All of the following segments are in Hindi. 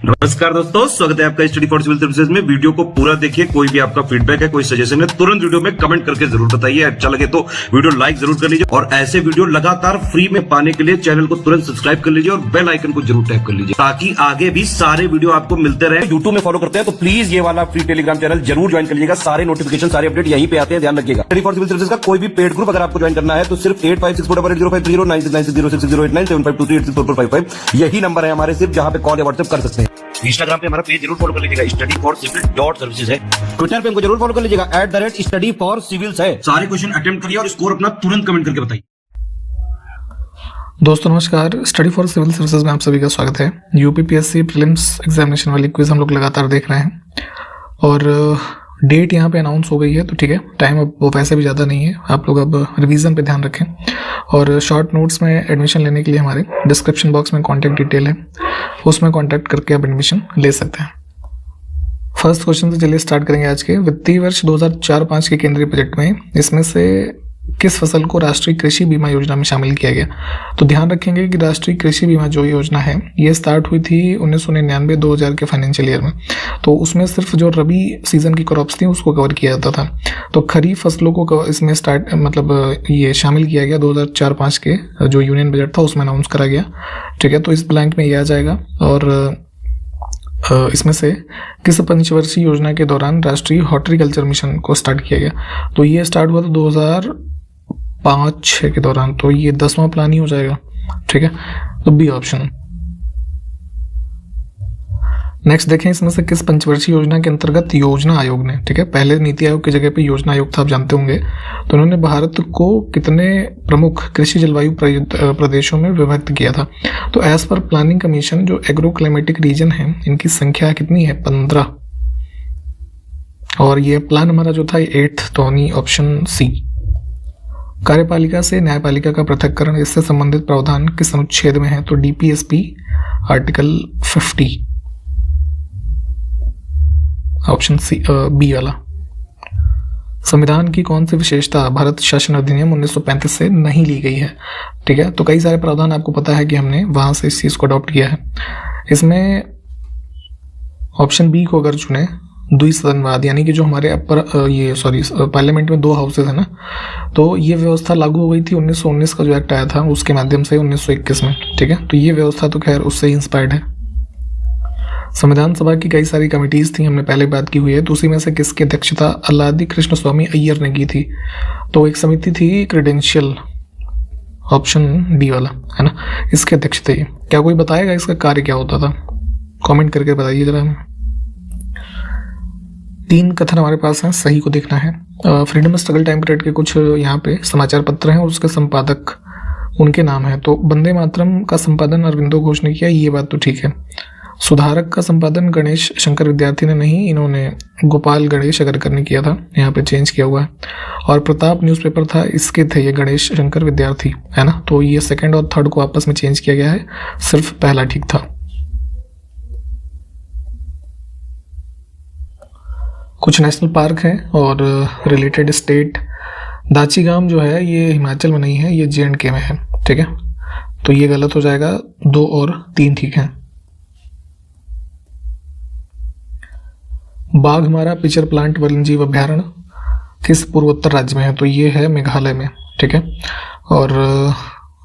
नमस्कार दोस्तों, स्वागत है आपका स्टडी फॉर सिविल सर्विसेज में। वीडियो को पूरा देखिए। कोई भी आपका फीडबैक है, कोई सजेशन है, तुरंत वीडियो में कमेंट करके जरूर बताइए। अच्छा लगे तो वीडियो लाइक जरूर कर लीजिए और ऐसे वीडियो लगातार फ्री में पाने के लिए चैनल को तुरंत सब्सक्राइब कर लीजिए और बेल आइकन को जरूर टैप कर लीजिए ताकि आगे भी सारे वीडियो आपको मिलते रहे। यूट्यूब में फॉलो करते हैं तो प्लीज ये वाला फ्री टेलीग्राम चैनल जरूर ज्वाइन कर लीजिएगा। सारे नोटिफिकेशन, सारे अपडेट यहीं पे आते हैं, ध्यान रखिएगा। स्टडी फॉर सिविल सर्विसेज का कोई भी पेड ग्रुप अगर आपको ज्वाइन करना है तो सिर्फ 856480530969608523864455 यही नंबर है हमारे, सिर्फ जहां पे कॉल या व्हाट्सएप कर सकते हैं। इंस्टाग्राम पे हमारा पेज जरूर फॉलो कर लीजिएगा, स्टडी फॉर सिविल .सर्विसेज है। ट्विटर पे हमको जरूर फॉलो कर लीजिएगा, @study for civils है। सारे क्वेश्चन अटेम्प्ट करिए और स्कोर अपना तुरंत कमेंट करके बताइए। दोस्तों नमस्कार, स्टडी फॉर सिविल सर्विसेज में आप सभी का स्वागत है। यूपीपीएससी प्रीलिम्स एग्जामिनेशन वाली क्विज हम लोग लगातार देख रहे हैं और डेट यहाँ पे अनाउंस हो गई है, तो ठीक है, टाइम अब वो वैसे भी ज़्यादा नहीं है। आप लोग अब रिवीजन पे ध्यान रखें और शॉर्ट नोट्स में एडमिशन लेने के लिए हमारे डिस्क्रिप्शन बॉक्स में कॉन्टैक्ट डिटेल है, उसमें कॉन्टैक्ट करके आप एडमिशन ले सकते हैं। फर्स्ट क्वेश्चन से चलिए स्टार्ट करेंगे आज के। वित्तीय वर्ष 2004-05 के केंद्रीय बजट में इसमें से किस फसल को राष्ट्रीय कृषि बीमा योजना में शामिल किया गया? तो ध्यान रखेंगे कि राष्ट्रीय कृषि बीमा जो योजना है ये स्टार्ट हुई थी 1999-2000 के फाइनेंशियल ईयर में, तो उसमें सिर्फ जो रबी सीजन की क्रॉप्स थी उसको कवर किया जाता था। तो खरीफ फसलों को इसमें ये शामिल किया गया 2004-05 के जो यूनियन बजट था उसमें अनाउंस करा गया। ठीक है, तो इस ब्लैंक में ये आ जाएगा। और इसमें से किस पंचवर्षीय योजना के दौरान राष्ट्रीय हॉर्टिकल्चर मिशन को स्टार्ट किया गया? तो ये स्टार्ट हुआ था 2005-06 के दौरान, तो ये 10वां प्लान ही हो जाएगा। ठीक है, तो बी ऑप्शन। नेक्स्ट देखें, इसमें से किस पंचवर्षीय योजना के अंतर्गत योजना आयोग ने, ठीक है, पहले नीति आयोग की जगह पे योजना आयोग था, आप जानते होंगे, तो उन्होंने भारत को कितने प्रमुख कृषि जलवायु प्रदेशों में विभक्त किया था? तो एज पर प्लानिंग कमीशन जो एग्रो क्लाइमेटिक रीजन है इनकी संख्या कितनी है? 15। और ये प्लान हमारा जो था 8th, तो ऑप्शन सी। कार्यपालिका से न्यायपालिका का पृथक्करण, इससे संबंधित प्रावधान किस अनुच्छेद में है? तो DPSP article 50, option C B वाला। संविधान की कौन सी विशेषता भारत शासन अधिनियम 1935 से नहीं ली गई है? ठीक है, तो कई सारे प्रावधान आपको पता है कि हमने वहां से इस चीज को अडॉप्ट किया है। इसमें ऑप्शन बी को अगर चुने, द्विसदनवाद, यानी कि जो हमारे पार्लियामेंट में 2 हाउसेज है ना, तो ये व्यवस्था लागू हो गई थी 1919 का जो एक्ट आया था उसके माध्यम से 1921 में। ठीक है, तो ये व्यवस्था तो खैर उससे ही इंस्पायर्ड है। संविधान सभा की कई सारी कमिटीज थी, हमने पहले बात की हुई है, तो उसी में से किसकी अध्यक्षता अल्लादी कृष्ण स्वामी अय्यर ने की थी? तो एक समिति थी क्रेडेंशियल, ऑप्शन डी वाला है ना, इसके अध्यक्ष थे। क्या कोई बताएगा इसका कार्य क्या होता था? कमेंट करके बताइए जरा हमें। 3 कथन हमारे पास हैं, सही को देखना है। फ्रीडम स्ट्रगल टाइम पीरियड के कुछ यहाँ पे समाचार पत्र हैं, उसके संपादक उनके नाम है। तो वंदे मातरम का संपादन अरविंदो घोष ने किया, ये बात तो ठीक है। सुधारक का संपादन गणेश शंकर विद्यार्थी ने नहीं, इन्होंने गोपाल गणेश अगरकर ने किया था, यहाँ पे चेंज किया हुआ है। और प्रताप न्यूज़पेपर था, इसके थे ये गणेश शंकर विद्यार्थी, है ना, तो ये 2nd और 3rd को आपस में चेंज किया गया है, सिर्फ पहला ठीक था। कुछ नेशनल पार्क हैं और रिलेटेड स्टेट। दाचीगाम जो है ये हिमाचल में नहीं है, ये J&K में है। ठीक है, तो ये गलत हो जाएगा, 2 और 3 ठीक है। बाघमारा पिचर प्लांट वन्यजीव अभ्यारण्य किस पूर्वोत्तर राज्य में है? तो ये है मेघालय में। ठीक है, और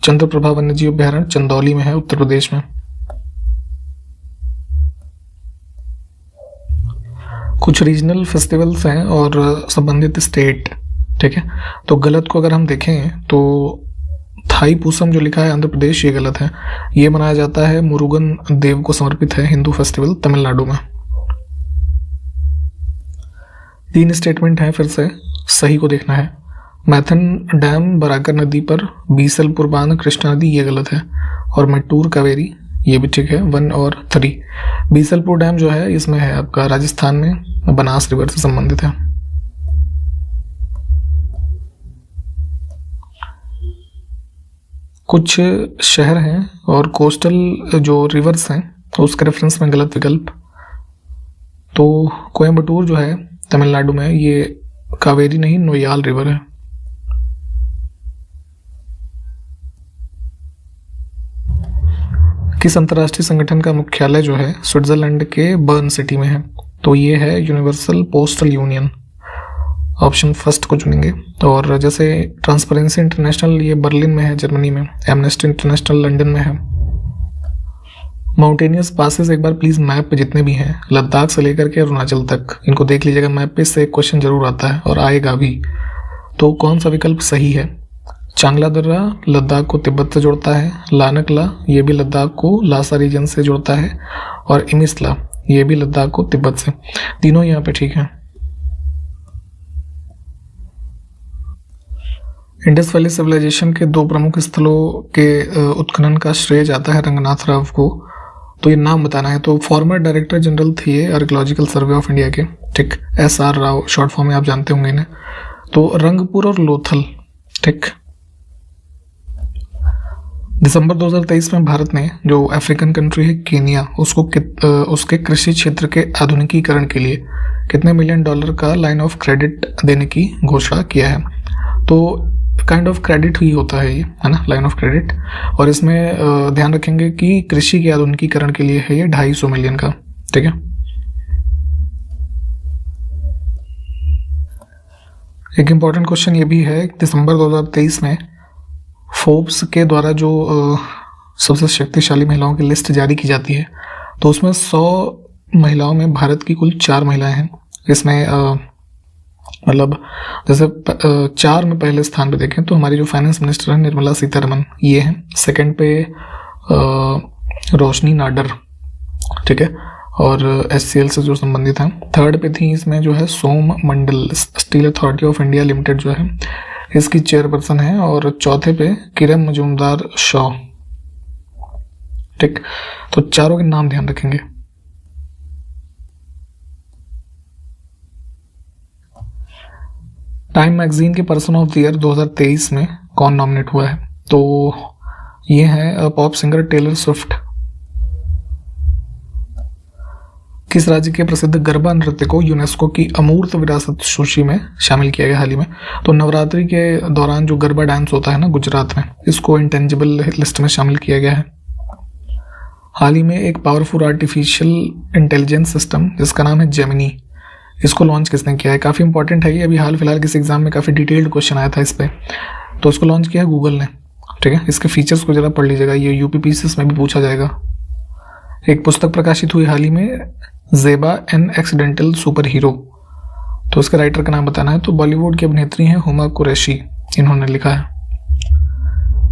चंद्रप्रभा वन्यजीव अभ्यारण्य चंदौली में है, उत्तर प्रदेश में। कुछ रीजनल फेस्टिवल्स हैं और संबंधित स्टेट। ठीक है, तो गलत को अगर हम देखें तो थाई पूसम जो लिखा है आंध्र प्रदेश, ये गलत है। ये मनाया जाता है मुरुगन देव को समर्पित है, हिंदू फेस्टिवल, तमिलनाडु में। 3 स्टेटमेंट हैं, फिर से सही को देखना है। मैथन डैम बराकर नदी पर, बीसलपुर बांध कृष्णा नदी, ये गलत है। और मट्टूर कावेरी, ये भी ठीक है, 1 और 3। बीसलपुर डैम जो है इसमें है आपका राजस्थान में, बनास रिवर से संबंधित है। कुछ शहर हैं और कोस्टल जो रिवर्स हैं उसके रेफरेंस में गलत विकल्प। तो कोयम्बटूर जो है तमिलनाडु में, ये कावेरी नहीं, नोयाल रिवर है। किस अंतर्राष्ट्रीय संगठन का मुख्यालय जो है स्विट्जरलैंड के बर्न सिटी में है? तो ये है universal postal union, option first को चुनेंगे। और जैसे ट्रांसपेरेंसी इंटरनेशनल ये बर्लिन में है जर्मनी में, एमनेस्टी इंटरनेशनल लंदन में है। माउंटेनियस पासेस एक बार प्लीज मैप पे जितने भी हैं लद्दाख से लेकर के अरुणाचल तक इनको देख लीजिएगा मैप पे, इससे एक क्वेश्चन जरूर आता है और आएगा भी। तो कौन सा विकल्प सही है? चांगला दर्रा लद्दाख को तिब्बत से जोड़ता है, लानकला ये भी लद्दाख को लासा रीजन से जोड़ता है, और इमिसला ये भी लद्दाख को तिब्बत से। तीनों यहाँ पे ठीक है। इंडस वैली सिविलाइजेशन के दो प्रमुख स्थलों के उत्खनन का श्रेय जाता है रंगनाथ राव को। तो ये नाम बताना है। तो फॉर्मर डायरेक्टर जनरल थे ये आर्कियोलॉजिकल सर्वे ऑफ इंडिया के, ठीक, SR राव शॉर्ट फॉर्म में आप जानते होंगे इन्हें। तो रंगपुर और लोथल, ठीक। दिसंबर 2023 में भारत ने जो अफ्रीकन कंट्री है केनिया उसको उसके कृषि क्षेत्र के आधुनिकीकरण के लिए कितने $1 मिलियन का लाइन ऑफ क्रेडिट देने की घोषणा किया है? तो काइंड ऑफ क्रेडिट ही होता है ये, है ना, लाइन ऑफ क्रेडिट। और इसमें ध्यान रखेंगे कि कृषि के आधुनिकीकरण के लिए है ये 250 मिलियन का, ठीक है। एक इम्पॉर्टेंट क्वेश्चन ये भी है, दिसंबर 2023 में फोर्ब्स के द्वारा जो सबसे शक्तिशाली महिलाओं की लिस्ट जारी की जाती है, तो उसमें 100 महिलाओं में भारत की कुल 4 महिलाएं हैं। इसमें मतलब जैसे 4 में पहले स्थान पे देखें तो हमारी जो फाइनेंस मिनिस्टर है निर्मला सीतारमन ये हैं, सेकंड पे रोशनी नाडर, ठीक है, और SCL से जो संबंधित हैं। थर्ड पे थी इसमें जो है Som Mandal, steel authority of India limited जो है इसकी चेयरपर्सन है, और चौथे पे किरण मजूमदार शॉ, ठीक। तो चारों के नाम ध्यान रखेंगे। टाइम मैगजीन के पर्सन ऑफ द ईयर 2023 में कौन नॉमिनेट हुआ है? तो ये है पॉप सिंगर टेलर स्विफ्ट। किस राज्य के प्रसिद्ध गरबा नृत्य को यूनेस्को की अमूर्त विरासत सूची में शामिल किया गया हाल ही में? तो नवरात्रि के दौरान जो गरबा डांस होता है ना गुजरात में, इसको इंटेंजिबल लिस्ट में शामिल किया गया है। हाल ही में एक पावरफुल आर्टिफिशियल इंटेलिजेंस सिस्टम जिसका नाम है जेमिनी, इसको लॉन्च किसने किया है? काफ़ी इंपॉर्टेंट है ये, अभी हाल फिलहाल किसी एग्जाम में काफ़ी डिटेल्ड क्वेश्चन आया था इस पर। तो इसको लॉन्च किया है गूगल ने, ठीक है। इसके फीचर्स को जरा पढ़ लीजिएगा, ये UPPCS में भी पूछा जाएगा। एक पुस्तक प्रकाशित हुई हाल ही में, Zeba an accidental super hero, तो इसके राइटर का नाम बताना है। तो बॉलीवुड की अभिनेत्री हैं हुमा कुरैशी, इन्होंने लिखा है।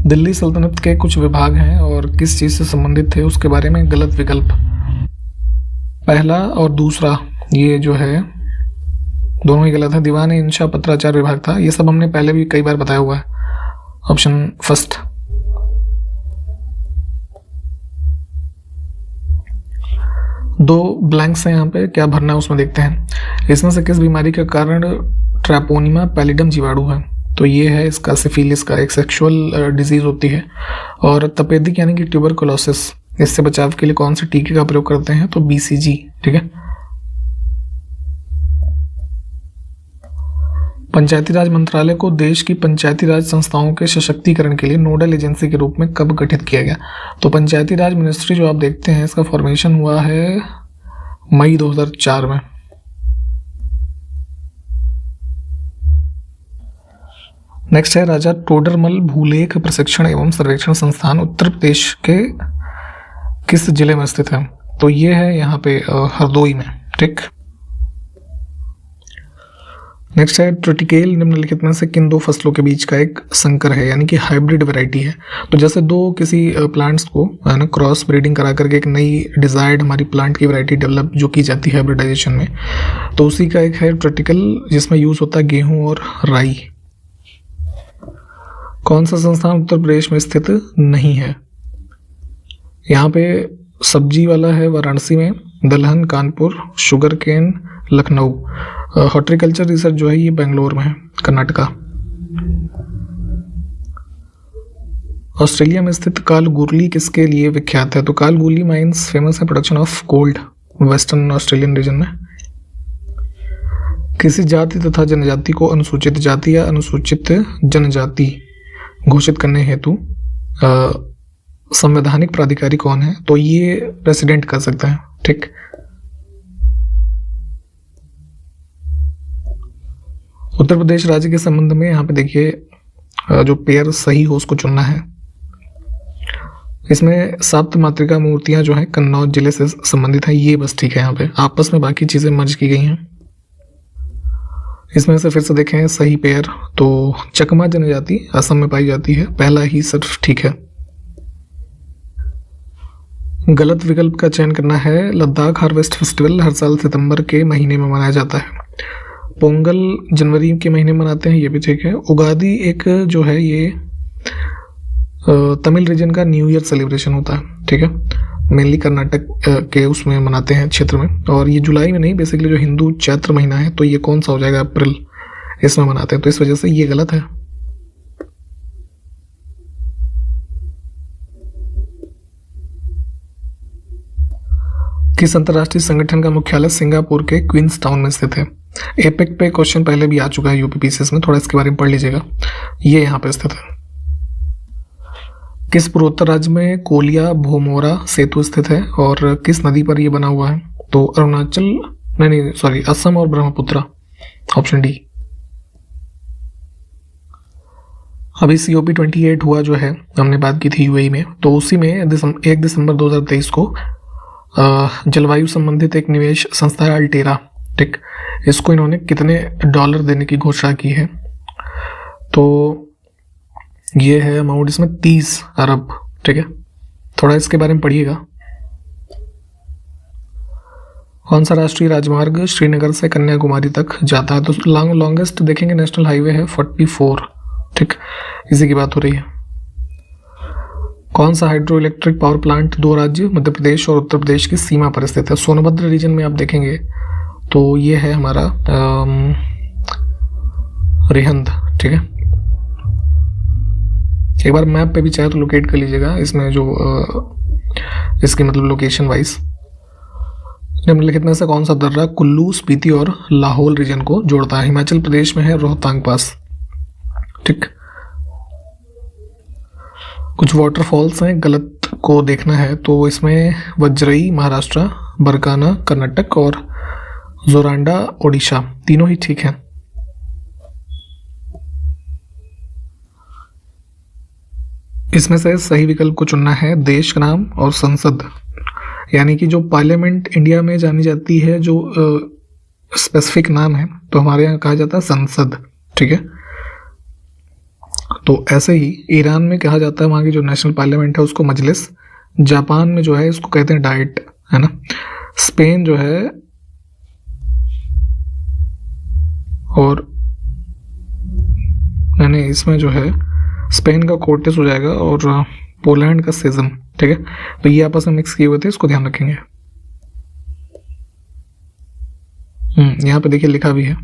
दिल्ली सल्तनत के कुछ विभाग हैं और किस चीज़ से संबंधित थे उसके बारे में गलत विकल्प। पहला और दूसरा ये जो है दोनों ही गलत है। दीवान इंशा पत्राचार विभाग था, ये सब हमने पहले भी कई बार बताया हुआ है। Option first. दो ब्लैंक्स हैं यहाँ पे, क्या भरना है उसमें देखते हैं। इसमें से किस बीमारी का कारण ट्रैपोनिमा पैलिडम जीवाणु है? तो ये है इसका सिफिलिस का एक सेक्सुअल डिजीज होती है। और तपेदिक यानी कि ट्यूबरकुलोसिस, इससे बचाव के लिए कौन से टीके का प्रयोग करते हैं? तो BCG, ठीक है। पंचायती राज मंत्रालय को देश की पंचायती राज संस्थाओं के सशक्तिकरण के लिए नोडल एजेंसी के रूप में कब गठित किया गया? तो पंचायती राज मिनिस्ट्री जो आप देखते हैं इसका फॉर्मेशन हुआ है मई 2004 में। नेक्स्ट है राजा टोडरमल भूलेख प्रशिक्षण एवं सर्वेक्षण संस्थान उत्तर प्रदेश के किस जिले में स्थित है? तो ये है यहाँ पे हरदोई में, ठीक। नेक्स्ट है ट्रिटिकेल निम्नलिखित में से किन दो फसलों के बीच का एक संकर है, यानी कि हाइब्रिड वैरायटी है? तो जैसे दो किसी प्लांट्स को है ना क्रॉस ब्रीडिंग करा करके एक नई डिजायर्ड हमारी प्लांट की वैरायटी डेवलप जो की जाती है हाइब्रिडाइजेशन में, तो उसी का एक है ट्रिटिकल जिसमें यूज होता है गेहूं और राई। कौन सा संस्थान उत्तर प्रदेश में स्थित नहीं है? यहाँ पे सब्जी वाला है वाराणसी में, दलहन Kanpur, sugar cane Lucknow, horticulture research जो है ये बेंगलोर में है, कर्नाटका। ऑस्ट्रेलिया में स्थित कालगुरली किसके लिए विख्यात है? तो कालगुरली माइंस फेमस है production of gold western Australian region में। किसी जाति तथा जनजाति को अनुसूचित जाति या अनुसूचित जनजाति घोषित करने हेतु संवैधानिक प्राधिकारी कौन है? तो ये प्रेसिडेंट कर सकता है, ठीक। उत्तर प्रदेश राज्य के संबंध में यहाँ पे देखिए जो पेयर सही हो उसको चुनना है। इसमें साप्त मातृका मूर्तियां जो हैं कन्नौज जिले से संबंधित हैं, ये बस ठीक है। यहाँ पे आपस में बाकी चीजें मर्ज की गई हैं। इसमें से फिर से देखें सही पेयर तो चकमा जनजाति असम में पाई जाती है, पहला ही सिर्फ ठीक है। गलत विकल्प का चयन करना है। लद्दाख हार्वेस्ट फेस्टिवल हर साल सितंबर के महीने में मनाया जाता है। पोंगल जनवरी के महीने में मनाते हैं, ये भी ठीक है। उगादी एक जो है ये तमिल रीजन का न्यू ईयर सेलिब्रेशन होता है, ठीक है। मेनली कर्नाटक के उसमें मनाते हैं क्षेत्र में, और ये जुलाई में नहीं, बेसिकली जो हिंदू चैत्र महीना है तो ये कौन सा हो जाएगा, अप्रैल, इसमें मनाते हैं, तो इस वजह से ये गलत है। किस अंतर्राष्ट्रीय संगठन का मुख्यालय सिंगापुर के क्वींस टाउन में स्थित है? एपेक पे क्वेश्चन पहले भी आ चुका है यूपीपीसीएस में, थोड़ा इसके बारे में पढ़ लीजिएगा। ये यहाँ पे स्थित है। किस पूर्वोत्तर राज्य में कोलिया भोमोरा सेतु स्थित है और किस नदी पर यह बना हुआ है? तो अरुणाचल नहीं सॉरी असम और ब्रह्मपुत्र, ऑप्शन डी। अभी COP 28 हुआ जो है, हमने बात की थी यूएई में, तो उसी में 1 दिसंबर 2023 को जलवायु संबंधित एक निवेश संस्था है अल्टेरा, ठीक। इसको इन्होंने कितने डॉलर देने की घोषणा की है? तो ये है अमाउंट इसमें 30 अरब, ठीक है। थोड़ा इसके बारे में पढ़िएगा। कौन सा राष्ट्रीय राजमार्ग श्रीनगर से कन्याकुमारी तक जाता है? तो लॉन्गेस्ट देखेंगे नेशनल हाईवे है 44, ठीक, इसी की बात हो रही है। कौन सा हाइड्रो इलेक्ट्रिक पावर प्लांट दो राज्य मध्य प्रदेश और उत्तर प्रदेश की सीमा पर स्थित है? सोनभद्र रीजन में आप देखेंगे तो ये है हमारा रिहंद, ठीक है। एक बार मैप पे भी चाहे तो लोकेट कर लीजिएगा, इसमें जो इसकी मतलब लोकेशन वाइज। निम्नलिखित में से कौन सा दर्रा कुल्लू, स्पीति और लाहौल रीजन को जोड़ता है? हिमाचल प्रदेश में है रोहतांग पास, ठीक। कुछ वाटरफॉल्स हैं, गलत को देखना है, तो इसमें वज्रई महाराष्ट्र, बरकाना कर्नाटक और जोरांडा ओडिशा, तीनों ही ठीक हैं। इसमें से सही विकल्प को चुनना है। देश का नाम और संसद, यानी कि जो पार्लियामेंट इंडिया में जानी जाती है जो स्पेसिफिक नाम है, तो हमारे यहाँ कहा जाता है संसद, ठीक है। तो ऐसे ही ईरान में कहा जाता है वहाँ की जो नेशनल पार्लियामेंट है उसको मजलिस। जापान में जो है इसको कहते हैं डाइट, है ना। स्पेन जो है और यानी इसमें जो है स्पेन का कोर्टेस हो जाएगा और पोलैंड का सेजम, ठीक है। तो ये आपस में मिक्स किए हुए थे, इसको ध्यान रखेंगे। यहाँ पे देखिए लिखा भी है।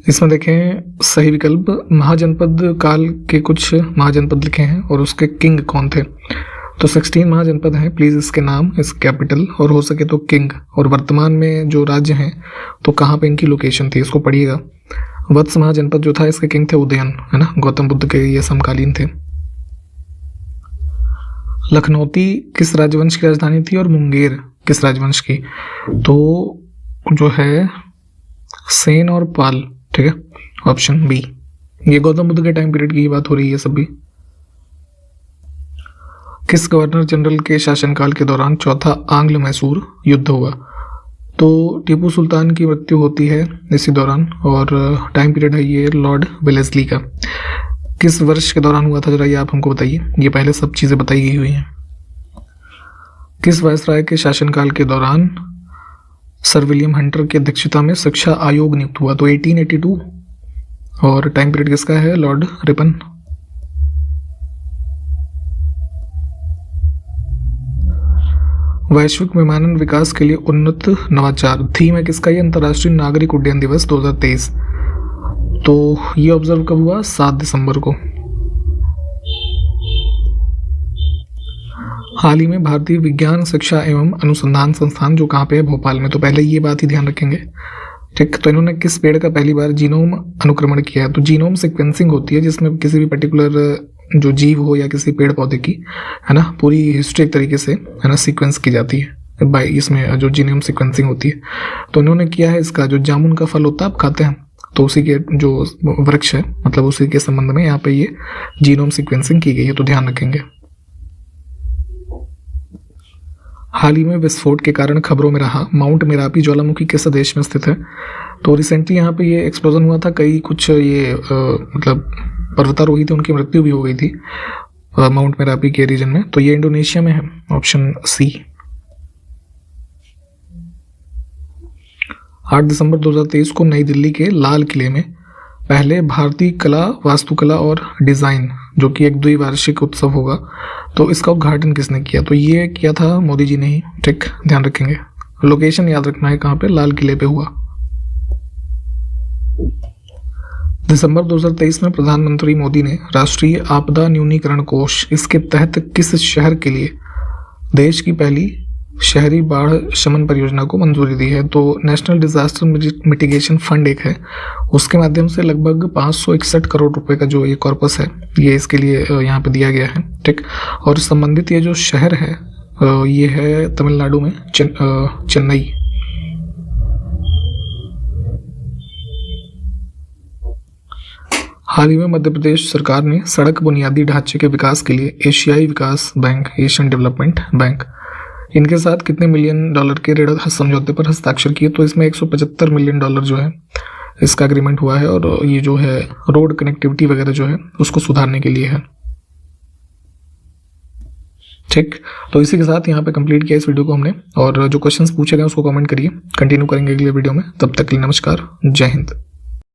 इसमें देखें सही विकल्प महाजनपद काल के कुछ महाजनपद लिखे हैं और उसके किंग कौन थे? तो 16 महाजनपद हैं, प्लीज इसके नाम, इस कैपिटल और हो सके तो किंग, और वर्तमान में जो राज्य हैं तो कहाँ पे इनकी लोकेशन थी, इसको पढ़िएगा। वत्स महाजनपद जो था इसके किंग थे उदयन, है ना, गौतम बुद्ध के ये समकालीन थे। लखनौती किस राजवंश की राजधानी थी और मुंगेर किस राजवंश की? तो जो है सेन और पाल, ठीक है, ऑप्शन बी। ये गौतम बुद्ध के टाइम पीरियड की बात हो रही है सब भी। किस गवर्नर जनरल के शासनकाल के दौरान चौथा आंग्ल मैसूर युद्ध हुआ? तो टीपू सुल्तान की मृत्यु होती है इसी दौरान, और टाइम पीरियड है ये लॉर्ड वेलेस्ली का। किस वर्ष के दौरान हुआ था जरा ये आप हमको बताइए, ये पहले सब चीजें बताई गई हुई हैं। किस वायसराय के शासनकाल के दौरान सर विलियम हंटर की अध्यक्षता में शिक्षा आयोग नियुक्त हुआ? तो 1882, और टाइम पीरियड किसका है? Lord Ripon. वैश्विक विमानन विकास के लिए उन्नत नवाचार थीम है किसका? ये अंतर्राष्ट्रीय नागरिक उड्डयन दिवस 2023। तो ये ऑब्जर्व कब हुआ? 7 दिसंबर को। हाल ही में भारतीय विज्ञान शिक्षा एवं अनुसंधान संस्थान जो कहाँ पे है? भोपाल में। तो पहले ये बात ही ध्यान रखेंगे, ठीक। तो इन्होंने किस पेड़ का पहली बार जीनोम अनुक्रमण किया है? तो जीनोम सिक्वेंसिंग होती है जिसमें किसी भी पर्टिकुलर जो जीव हो या किसी पेड़ पौधे की, है ना, पूरी हिस्ट्री एक तरीके से, है ना, सीक्वेंस की जाती है बाय इसमें जो जीनोम सीक्वेंसिंग होती है। तो इन्होंने किया है, इसका जो जामुन का फल होता है आप खाते हैं, तो उसी के जो वृक्ष है, मतलब उसी के संबंध में यहाँ पे ये जीनोम सीक्वेंसिंग की गई है, तो ध्यान रखेंगे। हाल ही में विस्फोट के कारण खबरों में रहा माउंट मेरापी ज्वालामुखी किस देश में स्थित है? तो रिसेंटली यहाँ पे ये एक्सप्लोजन हुआ था, कई कुछ ये मतलब पर्वतारोही थे, उनकी मृत्यु भी हो गई थी माउंट मेरापी के रीजन में। तो ये इंडोनेशिया में है, ऑप्शन सी। 8 दिसंबर 2023 को नई दिल्ली के लाल किले में पहले भारतीय कला, वास्तुकला और डिज़ाइन, जो कि एक द्विवार्षिक उत्सव होगा, तो इसका उद्घाटन किसने किया? तो ये किया था मोदी जी ने ही, ठीक, ध्यान रखेंगे। लोकेशन याद रखना है कहाँ पे, लाल किले पे हुआ। दिसंबर 2023 में प्रधानमंत्री मोदी ने राष्ट्रीय आपदा न्यूनीकरण कोष, इसके तहत किस शहर के लिए देश की पहली शहरी बाढ़ शमन परियोजना को मंजूरी दी है? तो नेशनल डिजास्टर मिटिगेशन फंड एक है, उसके माध्यम से लगभग 561 करोड़ रुपए का जो ये कॉर्पस है, ये इसके लिए यहाँ पे दिया गया है, ठीक। और संबंधित ये जो शहर है ये है तमिलनाडु में, चेन्नई। हाल ही में मध्य प्रदेश सरकार ने सड़क बुनियादी ढांचे के विकास के लिए एशियाई विकास बैंक, एशियन डेवलपमेंट बैंक, इनके साथ कितने $मिलियन के ऋण समझौते पर हस्ताक्षर किए? तो इसमें $175 मिलियन जो है इसका एग्रीमेंट हुआ है, और ये जो है रोड कनेक्टिविटी वगैरह जो है उसको सुधारने के लिए है, ठीक। तो इसी के साथ यहाँ पे कंप्लीट किया इस वीडियो को हमने, और जो क्वेश्चंस पूछे गए उसको कमेंट करिए, कंटिन्यू करेंगे अगले वीडियो में। तब तक के लिए नमस्कार, जय हिंद।